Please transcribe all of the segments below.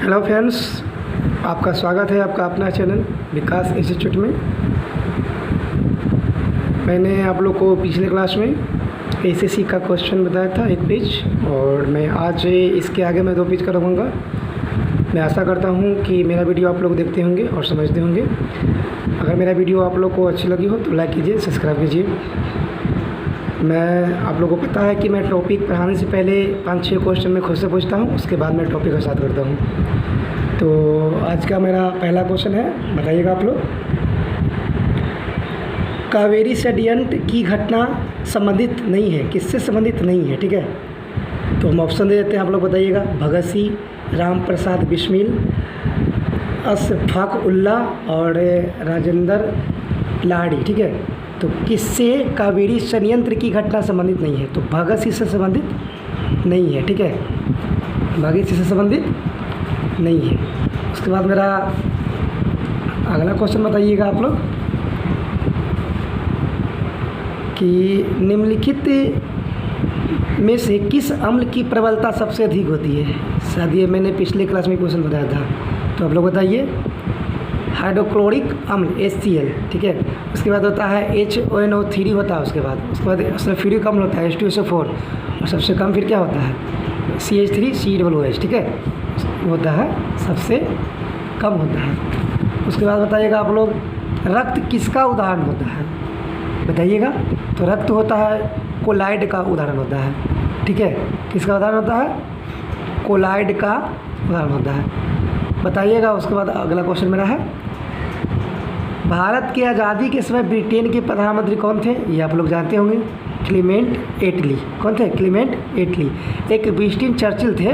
Hello friends, आपका स्वागत है आपका अपना चैनल विकास इंस्टीट्यूट में। मैंने आप लोग को पिछले क्लास में एसएससी का क्वेश्चन बताया था एक पेज, और मैं आज इसके आगे मैं 2 पेज करवाऊँगा। मैं आशा करता हूँ कि मेरा वीडियो आप लोग देखते होंगे और समझते होंगे। अगर मेरा वीडियो आप लोग को अच्छी लगी हो तो लाइक कीजिए, सब्सक्राइब कीजिए। मैं आप लोगों को पता है कि मैं टॉपिक पढ़ाने से पहले 5-6 क्वेश्चन मैं खुद से पूछता हूँ, उसके बाद मैं टॉपिक का स्टार्ट करता हूँ। तो आज का मेरा पहला क्वेश्चन है, बताइएगा आप लोग। कावेरी षड्यंत्र की घटना संबंधित नहीं है, किससे संबंधित नहीं है? ठीक है, तो हम ऑप्शन दे देते हैं, आप लोग बताइएगा। भगत सिंह, राम प्रसाद बिस्मिल, अशफाक उल्लाह और राजेंद्र लाहिड़ी। ठीक है, तो किससे कावेरी षड्यंत्र की घटना संबंधित नहीं है? तो भगत सिंह से संबंधित नहीं है। ठीक है, भगत सिंह से संबंधित नहीं है। उसके बाद मेरा अगला क्वेश्चन बताइएगा आप लोग कि निम्नलिखित में से किस अम्ल की प्रबलता सबसे अधिक होती है? शायद ये मैंने पिछले क्लास में क्वेश्चन बताया था, तो आप लोग बताइए। हाइड्रोक्लोरिक अम्ल HCl। ठीक है, उसके बाद होता है HNO3 होता है, उसके बाद सल्फ्यूरिक अम्ल होता है H2SO4, और सबसे कम फिर क्या होता है? CH3COOH। ठीक है, होता है सबसे कम होता है। उसके बाद बताइएगा आप लोग, रक्त किसका उदाहरण होता है? बताइएगा। तो रक्त होता है कोलाइड का उदाहरण होता है। ठीक है, किसका उदाहरण होता है? कोलाइड का उदाहरण होता है, बताइएगा। उसके बाद अगला क्वेश्चन मेरा है, भारत की आज़ादी के समय ब्रिटेन के प्रधानमंत्री कौन थे? ये आप लोग जानते होंगे, क्लीमेंट एटली। कौन थे? क्लीमेंट एटली। एक विंस्टन चर्चिल थे,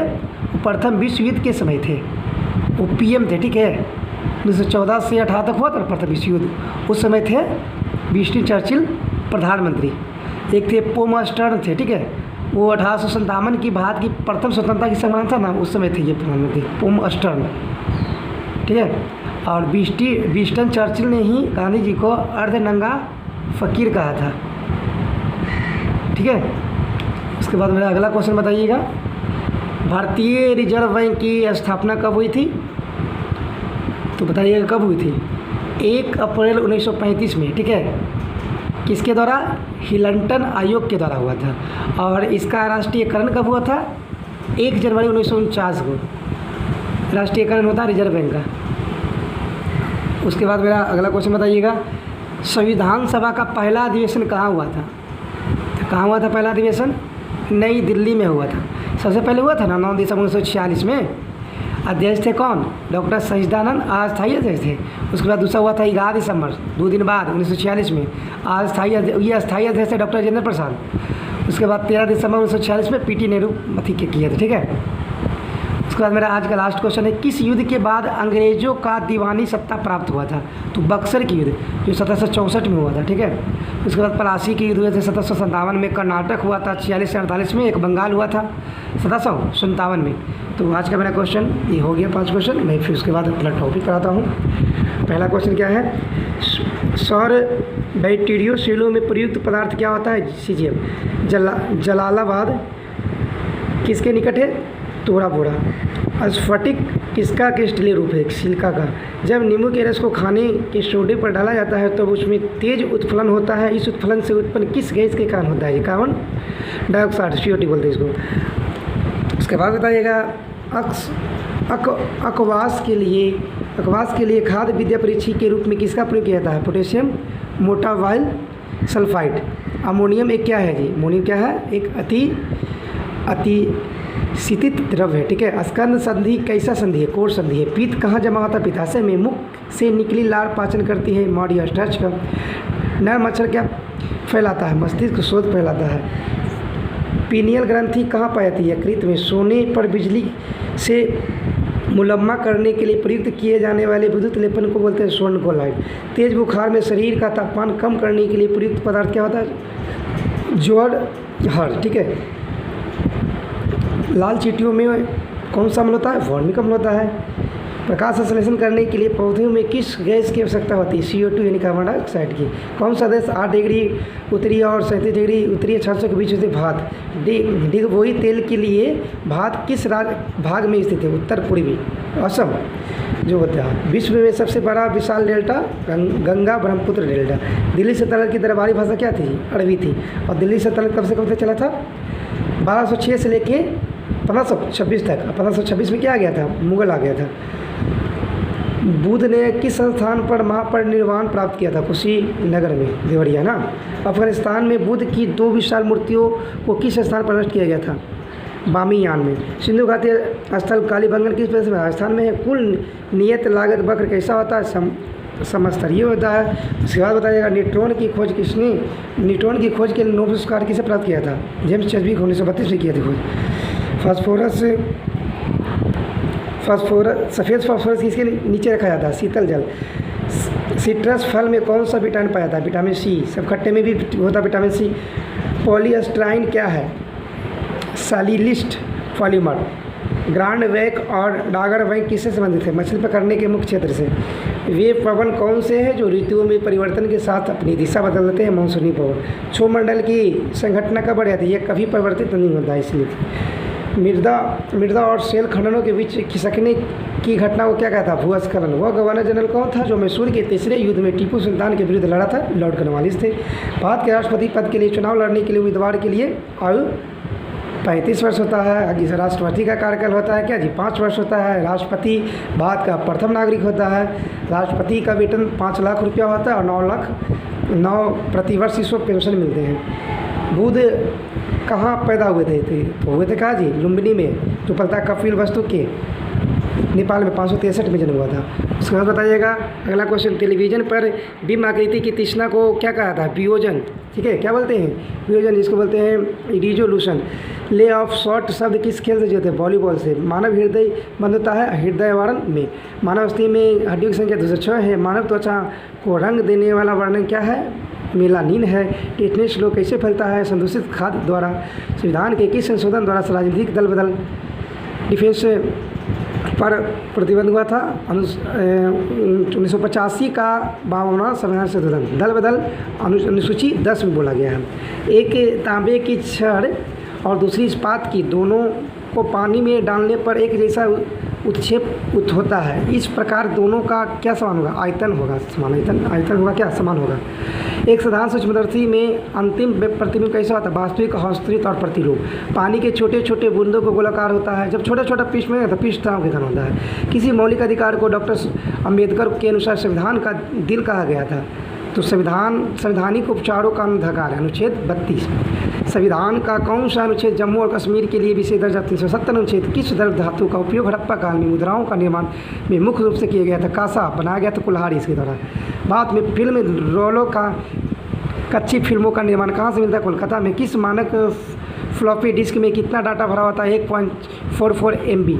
प्रथम विश्व युद्ध के समय थे, वो PM थे। ठीक है, 1914 से 18 तक हुआ था प्रथम विश्व युद्ध, उस समय थे विंस्टन चर्चिल प्रधानमंत्री। एक थे पोमस्टर्न थे। ठीक है, वो 1857 की भारत की प्रथम स्वतंत्रता की संग्राम था ना, उस समय थे ये प्रधानमंत्री पोमस्टर्न। ठीक है, और विंस्टन चर्चिल ने ही गांधी जी को अर्धनंगा फ़कीर कहा था। ठीक है, उसके बाद मेरा अगला क्वेश्चन बताइएगा, भारतीय रिजर्व बैंक की स्थापना कब हुई थी? तो बताइएगा कब हुई थी? 1 अप्रैल 1935 में। ठीक है, किसके द्वारा? हिलंटन आयोग के द्वारा हुआ था। और इसका राष्ट्रीयकरण कब हुआ था? 1 जनवरी 1949 को राष्ट्रीयकरण होता है रिजर्व बैंक का। उसके बाद मेरा अगला क्वेश्चन बताइएगा, संविधान सभा का पहला अधिवेशन कहाँ हुआ था? तो कहाँ हुआ था पहला अधिवेशन? नई दिल्ली में हुआ था। सबसे पहले हुआ था ना 9 दिसंबर 1946 में। अध्यक्ष थे कौन? डॉक्टर सचिदानंद अस्थायी अध्यक्ष थे। उसके बाद दूसरा हुआ था 11 दिसंबर, 2 दिन बाद 1946 में। अस्थायी अध्यक्ष थे डॉक्टर राजेंद्र प्रसाद। उसके बाद 13 दिसंबर 1946 में PT नेहरू किए थे। ठीक है, उसके बाद मेरा आज का लास्ट क्वेश्चन है, किस युद्ध के बाद अंग्रेज़ों का दीवानी सत्ता प्राप्त हुआ था? तो बक्सर की युद्ध, जो 1764 में हुआ था। ठीक है, उसके बाद प्लासी के युद्ध हुए थे 1757 में। कर्नाटक हुआ था 46 से 48 में। एक बंगाल हुआ था 1757 में। तो आज का मेरा क्वेश्चन ये हो गया, 5 क्वेश्चन। मैं फिर उसके बाद अपना टॉपिक कराता हूँ। पहला क्वेश्चन क्या है, सौर बैटरियों सेलों में प्रयुक्त पदार्थ क्या होता है? CGM। जलालाबाद किसके निकट है? तोड़ापुरा। स्फटिक किसका क्रिस्टलीय रूप है? सिलिका का। जब नींबू के रस को खाने के सोडे पर डाला जाता है तो उसमें तेज उत्फलन होता है, इस उत्फलन से उत्पन्न किस गैस के कारण होता है? ये कार्बन डाइऑक्साइड, CO2 बोलते हैं इसको। उसके बाद बताइएगा, अकवास के लिए खाद्य विद्या परीक्षी के रूप में किसका प्रयोग किया जाता है? Potassium मोटावाइल sulphide. अमोनियम एक क्या है जी? अमोनियम क्या है? एक अति शीतित द्रव्य है। ठीक है, स्कंद संधि कैसा संधि है? कोर संधि है। पित्त कहाँ जमा होता है? पित्ताशय में। मुख से निकली लार पाचन करती है मॉड या स्टार्च का। नर मच्छर क्या फैलाता है? मस्तिष्क शोध फैलाता है। पीनियल ग्रंथि कहाँ पाई जाती है? यकृत में। सोने पर बिजली से मुलम्मा करने के लिए प्रयुक्त किए जाने वाले विद्युत लेपन को बोलते हैं स्वर्ण कोलाइड। तेज बुखार में शरीर का तापमान कम करने के लिए प्रयुक्त पदार्थ क्या होता है? जोड़हर। ठीक है, लाल चींटियों में कौन सा अम्ल होता है? फॉर्मिक अम्ल होता है। प्रकाश संश्लेषण करने के लिए पौधों में किस गैस की आवश्यकता होती है? CO2 यानी कार्बन डाइऑक्साइड की। कौन सा देश 8 डिग्री उत्तरीय और 37 डिग्री उत्तरीय अक्षांशों के बीच स्थित भात डिगबोई तेल के लिए भात किस भाग में स्थित है? उत्तर पूर्वी असम जो होता है। विश्व में सबसे बड़ा विशाल डेल्टा गंगा ब्रह्मपुत्र डेल्टा। दिल्ली सल्तनत की दरबारी भाषा क्या थी? अरबी थी। और दिल्ली सल्तनत कब से कब तक चला था? 1206 से लेके 1526 तक। 1526 में क्या आ गया था? मुगल आ गया था। बुद्ध ने किस स्थान पर महापरिनिर्वाण प्राप्त किया था? कुशीनगर में, देवरिया ना। अफगानिस्तान में बुद्ध की 2 विशाल मूर्तियों को किस स्थान पर नष्ट किया गया था? बामियान में। सिंधु घाटी स्थल कालीबंगन किस प्रदेश में? राजस्थान में है। कुल नियत लागत वक्र कैसा होता है? समस्तरीय होता है। उसके बाद बताइएगा न्यूट्रॉन की खोज किसने? न्यूट्रॉन की खोज के लिए नोबेल पुरस्कार किसे प्राप्त किया था? जेम्स चेडविक 1932 में किया था खोज। सफ़ेद फास्फोरस किसके नीचे रखा जाता है? शीतल जल। सिट्रस फल में कौन सा विटामिन पाया जाता है? Vitamin C. सब खट्टे में भी होता है विटामिन सी। पॉलीस्टाइरीन क्या है? सैल्यूलोज पॉलीमर। ग्रांड वैक और डागर वैक किससे संबंधित है? मछली पकड़ने के मुख्य क्षेत्र से। वे पवन कौन से हैं जो ऋतुओं में परिवर्तन के साथ अपनी दिशा बदल देते हैं? मानसूनी पवन। क्षोभमंडल की संघटना कब बढ़ जाती है? यह कभी परिवर्तित नहीं होता है इसलिए। मृदा और सेल खंडनों के बीच खिसकने की घटना को क्या कहता था? भूस्खलन। वह गवर्नर जनरल कौन था जो मैसूर के तीसरे युद्ध में टीपू सुल्तान के विरुद्ध लड़ा था? लॉर्ड कॉर्नवालिस थे। भारत के राष्ट्रपति पद के लिए चुनाव लड़ने के लिए उम्मीदवार के लिए आयु 35 वर्ष होता है। जिसे राष्ट्रपति का कार्यकाल होता है क्या जी? 5 वर्ष होता है। राष्ट्रपति भारत का प्रथम नागरिक होता है। राष्ट्रपति का वेतन 5 लाख रुपया होता है और 9 प्रति वर्ष इसको पेंशन मिलते हैं। बुद्ध कहाँ पैदा हुए थे? तो हुए थे कहाँ जी? लुम्बिनी में, जो पलता कपिल वस्तु के नेपाल में 563 में जन्म हुआ था। उसके बाद बताइएगा अगला क्वेश्चन। टेलीविज़न पर बिंब आकृति की तीक्ष्णता को क्या कहा था? वियोजन। ठीक है, क्या बोलते हैं? वियोजन। इसको बोलते हैं रिजोल्यूशन। ले ऑफ शॉट शब्द किस खेल से जुड़े थे? वॉलीबॉल से। मानव हृदय बंद होता है हृदयवरण में। मानव अस्थि में हड्डियों की संख्या 206 है। मानव त्वचा को रंग देने वाला वर्णन क्या है? मेलानिन है। टेटनस रोग कैसे फैलता है? संदूषित खाद्य द्वारा। संविधान के किस संशोधन द्वारा राजनीतिक दल बदल डिफेंस पर प्रतिबंध हुआ था? 1985 का 52वां संविधान संशोधन। दल बदल अनुसूची 10 में बोला गया है। एक तांबे की छड़ और दूसरी इस्पात की, दोनों को पानी में डालने पर एक जैसा उत्क्षेप होता है। इस प्रकार दोनों का क्या समान होगा? आयतन होगा। समान आयतन होगा क्या? समान होगा। एक साधारण सूक्ष्मदर्शी में अंतिम प्रतिबिंब कैसा होता है? वास्तविक, हस्तरित और प्रतिरूप। पानी के छोटे छोटे बूंदों को गोलाकार होता है। जब छोटा छोटा पीस में तो पीस तनाव के कारण होता है। किसी मौलिक अधिकार को डॉक्टर अम्बेडकर के अनुसार संविधान का दिल कहा गया था? तो संवैधानिक उपचारों का अधिकार है, अनुच्छेद 32। संविधान का कौन सा अनुच्छेद जम्मू और कश्मीर के लिए विशेष दर्जा? 370 अनुच्छेद। किस द्रव्य धातु का उपयोग हड़प्पा काल में मुद्राओं का निर्माण में मुख्य रूप से किया गया था? कांसा। बनाया गया था कुल्हाड़ी इसके द्वारा। बाद में फिल्म रोलों का कच्ची फिल्मों का निर्माण कहाँ से मिलता है? कोलकाता में। किस मानक फ्लॉपी डिस्क में कितना डाटा भरा होता है? 1.44 MB।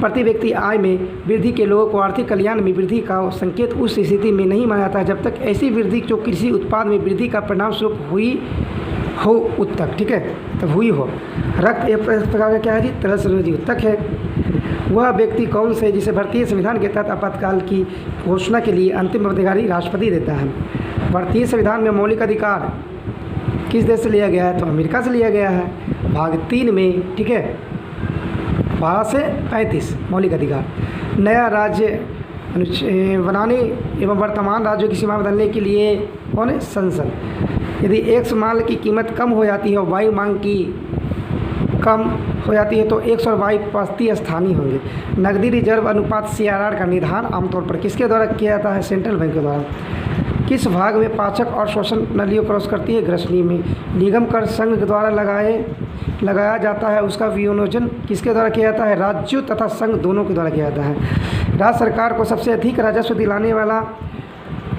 प्रति व्यक्ति आय में वृद्धि के लोगों को आर्थिक कल्याण में वृद्धि का संकेत उस स्थिति में नहीं माना जाता है जब तक ऐसी वृद्धि जो कृषि उत्पाद में वृद्धि का परिणाम स्वरूप हुई हो उत्तक। ठीक है, तब हुई हो। रक्त एक प्रकार का क्या है जी? तरल संयोजी उत्तक है। वह व्यक्ति कौन से जिसे भारतीय संविधान के तहत आपातकाल की घोषणा के लिए अंतिम अधिकार राष्ट्रपति देता है? भारतीय संविधान में मौलिक अधिकार किस देश से लिया गया है? तो अमेरिका से लिया गया है। भाग 3 में। ठीक है, 12 से 35 मौलिक अधिकार। नया राज्य बनाने एवं वर्तमान राज्यों की सीमा बदलने के लिए कौन है? संसद। यदि एक माल की कीमत कम हो जाती है और वायु मांग की कम हो जाती है तो 100 और वायु 35 स्थानीय होंगे। नकदी रिजर्व अनुपात CRR का निर्धारण आमतौर पर किसके द्वारा किया जाता है? सेंट्रल बैंक के द्वारा। किस भाग में पाचक और श्वसन नलियों क्रॉस करती है? ग्रसनी में। निगम कर संघ के द्वारा लगाया जाता है, उसका विनियोजन किसके द्वारा किया जाता है? राज्यों तथा संघ दोनों के द्वारा किया जाता है। राज्य सरकार को सबसे अधिक राजस्व दिलाने वाला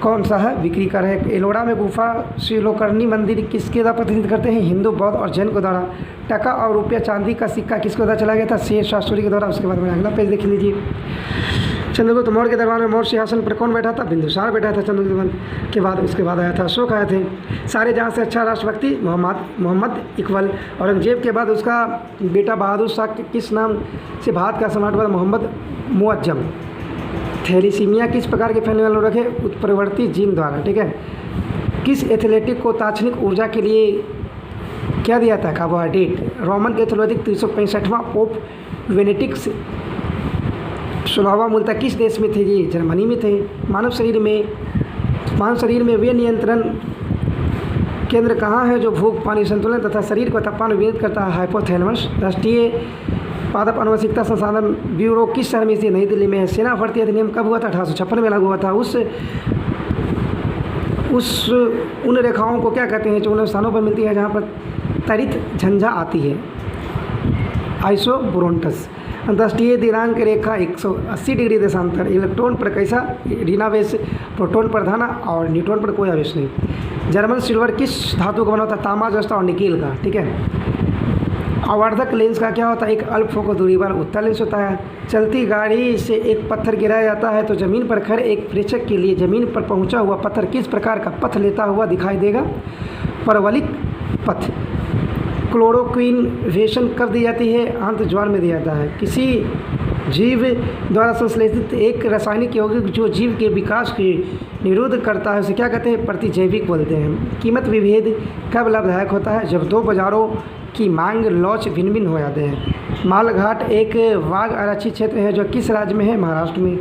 कौन सा है? बिक्री कर है। एलोरा में गुफा शिवलोकर्णी मंदिर किसके द्वारा प्रतिनिधित्व करते हैं? हिंदू, बौद्ध और जैन के द्वारा। टका और रुपया चांदी का सिक्का किसके द्वारा चला गया था? शेरशाह सूरी के द्वारा। उसके बाद में अगला पेज देख लीजिए। चंद्रगुप्त मौर्य के दरबार में मौर्य सिंहासन पर कौन बैठा था? बिंदुसार बैठा था चंद्रगुप्त के बाद। उसके बाद आया था अशोक आए थे। सारे जहाँ से अच्छा राष्ट्रभक्ति मोहम्मद इकबाल। औरंगजेब के बाद उसका बेटा बहादुर शाह किस नाम से भारत का सम्राट हुआ? मोहम्मद मुअज्जम। थैलीसीमिया किस प्रकार के फैलने वाले रोग है? उत्परिवर्ती जीन द्वारा। ठीक है। किस एथलेटिक को तात्क्षणिक ऊर्जा के लिए क्या दिया था? कार्बोहाइड्रेट। रोमन कैथोलिक 365वां पोप वेनेडिक्ट 16वां मूलतः किस देश में थे? जी जर्मनी में थे। मानव शरीर में वे नियंत्रण केंद्र कहाँ है जो भूख, पानी संतुलन तथा शरीर को तापमान विनियमित करता है? हाइपोथैलेमस। राष्ट्रीय पादप आनुवंशिकता संसाधन ब्यूरो किस शहर में स्थित? नई दिल्ली में है। सेना भर्ती अधिनियम कब हुआ था? 1856 में लागू हुआ था। उन रेखाओं को क्या कहते हैं जो उन स्थानों पर मिलती है जहाँ पर त्वरित झंझा आती है? आइसोब्रोंटस। अंतर्राष्ट्रीय दिनांक रेखा 180 डिग्री देशांतर। इलेक्ट्रॉन पर कैसा ऋणावेश? प्रोटॉन पर धन और न्यूट्रॉन पर कोई आवेश नहीं। जर्मन सिल्वर किस धातु का बना होता है? तांबा, जस्ता और निकेल का। ठीक है। आवर्धक लेंस का क्या होता है? एक अल्प फोकस दूरी वाला उत्तल लेंस होता है। चलती गाड़ी से एक पत्थर गिराया जाता है तो ज़मीन पर खड़े एक प्रेक्षक के लिए ज़मीन पर पहुंचा हुआ पत्थर किस प्रकार का पथ लेता हुआ दिखाई देगा? परवलिक पथ। क्लोरोक्विन वेशन कब दी जाती है? अंत ज्वार में दिया जाता है। किसी जीव द्वारा संश्लेषित एक रासायनिक यौगिक जो जीव के विकास के निरोध करता है उसे क्या कहते हैं? प्रतिजैविक बोलते हैं। कीमत विभेद कब लाभदायक होता है? जब दो बाजारों की मांग लॉच भिन्न भिन्न हो जाते हैं। मालघाट एक वाघ आरक्षित क्षेत्र है जो किस राज्य में है? महाराष्ट्र में।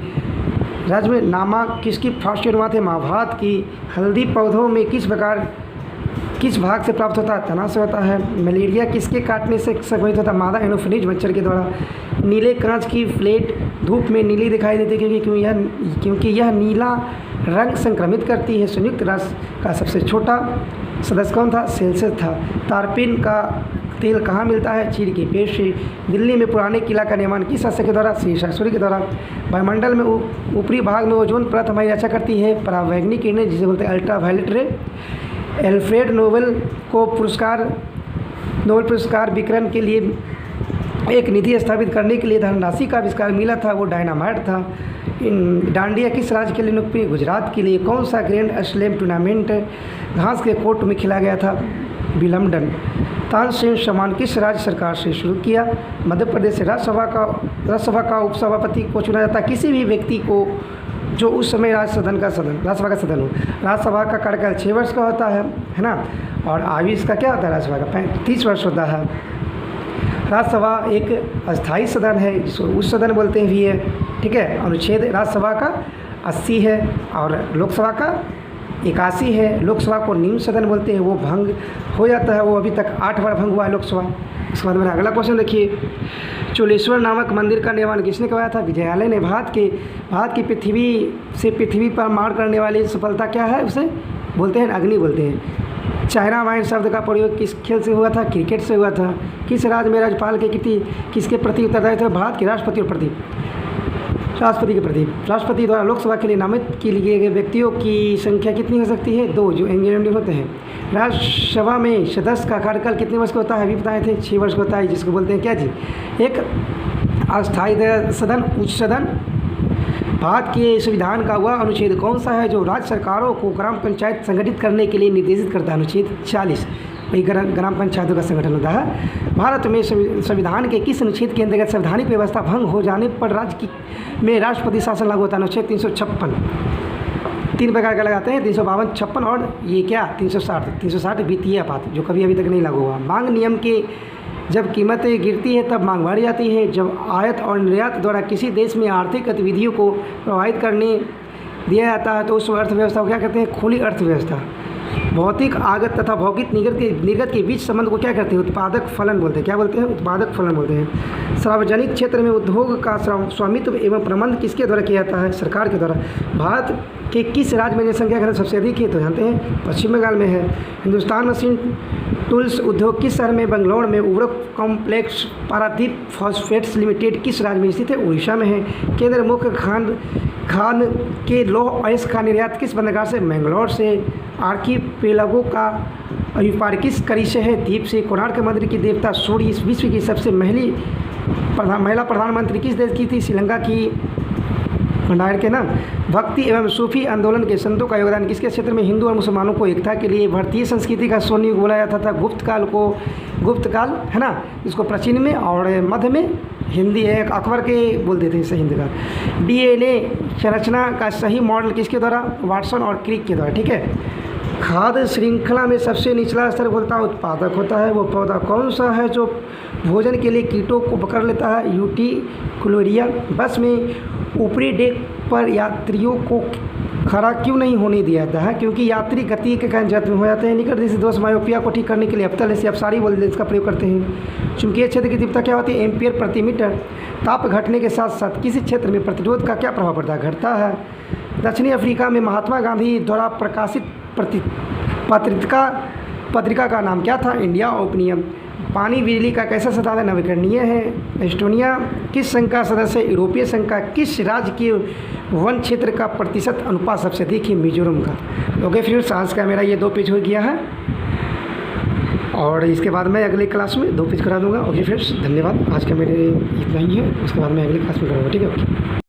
राज्य में नामा किसकी फास्ट शुरुआत है? महाभारत की। हल्दी पौधों में किस भाग से प्राप्त होता है? तना से होता है। मलेरिया किसके काटने से संक्रमित होता है? मादा एनोफिलीज मच्छर के द्वारा। नीले कांच की प्लेट धूप में नीली दिखाई देती है क्योंकि यह नीला रंग संक्रमित करती है। संयुक्त राष्ट्र का सबसे छोटा सदस्य कौन था? सेल्सियस था। तारपीन का तेल कहाँ मिलता है? चीड़ के पेड़ से। दिल्ली में पुराने किला का निर्माण किस शस्त्र के द्वारा? सूर्य के द्वारा। वायुमंडल में ऊपरी भाग में ओजोन परत हमारी रक्षा करती है परावैंगनी किरणें जिसे बोलते हैं अल्ट्रावायलेट रे। एल्फ्रेड नोबेल को नोबेल पुरस्कार विकिरण के लिए एक निधि स्थापित करने के लिए धनराशि का आविष्कार मिला था, वो डायनामाइट था। डांडिया किस राज्य के लिए लोकप्रिय? गुजरात के लिए। कौन सा ग्रैंड स्लैम टूर्नामेंट घास के कोर्ट में खेला गया था? विलम्बडन। तानसेन सम्मान किस राज्य सरकार से शुरू किया? मध्य प्रदेश से। राज्यसभा का उपसभापति को चुना जाता है किसी भी व्यक्ति को जो उस समय राज्यसभा का सदन हो। राज्यसभा का कार्यकाल 6 वर्ष का होता है ना। और आयु इसका क्या होता है? राज्यसभा का 35 वर्ष होता है। राज्यसभा एक अस्थायी सदन है जिसको उच्च सदन बोलते हैं भी है। ठीक है। अनुच्छेद राज्यसभा का 80 है और लोकसभा का 81 है। लोकसभा को निम्न सदन बोलते हैं, वो भंग हो जाता है, वो अभी तक 8 बार भंग हुआ है लोकसभा। इसके बाद मेरा अगला क्वेश्चन देखिए। चोलेश्वर नामक मंदिर का निर्माण किसने करवाया था? विजयालय ने। भारत की पृथ्वी पर मार करने वाली सफलता क्या है? उसे बोलते हैं अग्नि बोलते हैं। चाइना वाइन शब्द का प्रयोग किस खेल से हुआ था? क्रिकेट से हुआ था। किस राज्य में राज्यपाल के किसके प्रति उत्तरदायी थे? भारत के राष्ट्रपति के प्रति। राष्ट्रपति द्वारा लोकसभा के लिए नामित किए गए व्यक्तियों की संख्या कितनी हो सकती है? 2 जो इंग्लैंड होते हैं। राज्यसभा में सदस्य का कार्यकाल कितने वर्ष का होता है? अभी बताए थे 6 वर्ष का होता है, जिसको बोलते हैं क्या जी? एक अस्थायी सदन, उच्च सदन। भारत के संविधान का वह अनुच्छेद कौन सा है जो राज्य सरकारों को ग्राम पंचायत संगठित करने के लिए निर्देशित करता है? अनुच्छेद 40। वही ग्राम पंचायतों का संगठन होता है। भारत में संविधान के किस अनुच्छेद के अंतर्गत संवैधानिक व्यवस्था भंग हो जाने पर राज्य में राष्ट्रपति शासन लागू होता है? अनुच्छेद 356। 3 प्रकार का लगाते हैं, 352, 56 और ये क्या 360 वित्तीय आपात जो कभी अभी तक नहीं लागू हुआ। मांग नियम के जब कीमतें गिरती है तब मांग बढ़ जाती है। जब आयात और निर्यात द्वारा किसी देश में आर्थिक गतिविधियों को प्रभावित करने दिया जाता है तो उस अर्थव्यवस्था को क्या कहते हैं? खुली अर्थव्यवस्था। भौतिक आगत तथा भौतिक निर्गत के बीच संबंध को क्या कहते हैं? उत्पादक फलन बोलते हैं। क्या बोलते हैं? उत्पादक फलन बोलते हैं। सार्वजनिक क्षेत्र में उद्योग का स्वामित्व एवं प्रबंध किसके द्वारा किया जाता है? सरकार के द्वारा। भारत के किस राज्य में जनसंख्या घनत्व सबसे अधिक है? तो जानते हैं पश्चिम बंगाल में है। हिंदुस्तान मशीन टूल्स उद्योग किस शहर में? बेंगलोर में। उर्वरक कॉम्प्लेक्स पारादीप फॉस्फेट्स लिमिटेड किस राज्य में स्थित है? उड़ीसा में है। केंद्र मुख्य खान के लौह अयस्क का निर्यात किस बंदरगाह से? मैंगलोर से। आर्कीपेलागो का अभिपार किस कड़ी से है? द्वीप से। कोणार्क मंदिर की देवता सूर्य इस विश्व की सबसे महिला प्रधानमंत्री किस देश की थी? श्रीलंका की। भंडार के नाम। भक्ति एवं सूफी आंदोलन के संतों का योगदान किसके क्षेत्र में? हिंदू और मुसलमानों को एकता के लिए। भारतीय संस्कृति का स्वर्ण युग बोला जाता था गुप्त काल है ना, इसको प्राचीन में और मध्य में हिंदी है, अकबर के बोलते थे इसे हिंदी का। डीएनए संरचना का सही मॉडल किसके द्वारा? वाटसन और क्रिक के द्वारा, ठीक है। खाद्य श्रृंखला में सबसे निचला स्तर बोलता है उत्पादक होता है। वो पौधा कौन सा है जो भोजन के लिए कीटों को पकड़ लेता है? यूटिकुलेरिया। बस में ऊपरी डेक पर यात्रियों को खड़ा क्यों नहीं होने दिया जाता है? क्योंकि यात्री गति के कारण जख्म हो जाते हैं। निकट दृष्टि दोष मायोपिया को ठीक करने के लिए अवतल से अपसारी वोल्टेज लेंस का प्रयोग करते हैं। चुंबकीय क्षेत्र की तीव्रता क्या होती है? एम्पियर प्रति मीटर। ताप घटने के साथ साथ किसी क्षेत्र में प्रतिरोध का क्या प्रभाव पड़ता है? घटता है। दक्षिणी अफ्रीका में महात्मा गांधी द्वारा प्रकाशित पत्रिका का नाम क्या था? India opinion. पानी बिजली का कैसा साधन? नवीकरणीय है। एस्टोनिया किस संघ का सदस्य है? यूरोपीय संघ का। किस राज्य के वन क्षेत्र का प्रतिशत अनुपात सबसे अधिक है? मिजोरम का। ओके फ्रेंड्स, आज का मेरा ये 2 पेज हो गया है और इसके बाद मैं अगली क्लास में 2 पेज करा दूंगा। ओके फ्रेंड्स, धन्यवाद। आज का मेरे इतना ही है, उसके बाद मैं अगली क्लास में करूँगा, ठीक है।